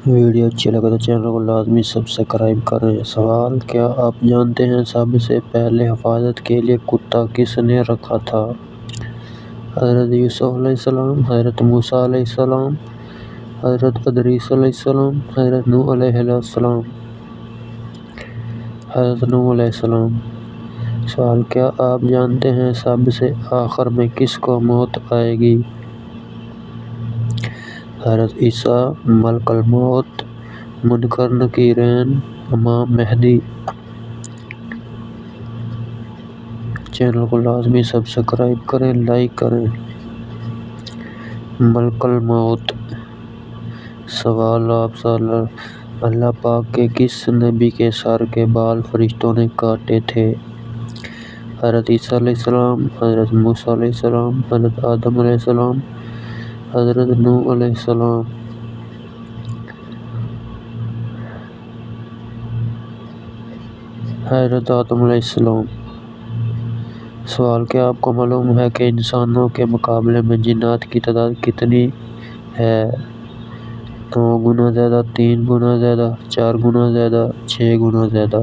Video اچھی لگے تو چینل کو لازمی سبسکرائب کریں۔ سوال: کیا آپ جانتے ہیں سب سے پہلے حفاظت کے لیے کتا کس نے رکھا تھا؟ حضرت یوسف علیہ السلام، حضرت موسیٰ علیہ السلام، حضرت ادریس علیہ السلام، حضرت نوح علیہ السلام۔ حضرت نوح علیہ السلام۔ سوال: کیا آپ جانتے ہیں سب سے آخر میں کس کو موت آئے گی؟ حضرت عیسیٰ، ملک الموت، منکر نکیرین، امام مہدی۔ چینل کو لازمی سبسکرائب کریں، لائک کریں۔ ملک الموت۔ سوال: اللہ پاک کے کس نبی کے سر کے بال فرشتوں نے کاٹے تھے؟ حضرت عیسیٰ علیہ السلام، حضرت موسیٰ علیہ السلام، حضرت آدم علیہ السلام، حضرت نوح علیہ السلام۔ حضرت آدم علیہ السلام۔ سوال: کیا آپ کو معلوم ہے کہ انسانوں کے مقابلے میں جنات کی تعداد کتنی ہے؟ 9 گنا زیادہ، 3 گنا زیادہ، 4 گنا زیادہ، 6 گنا زیادہ۔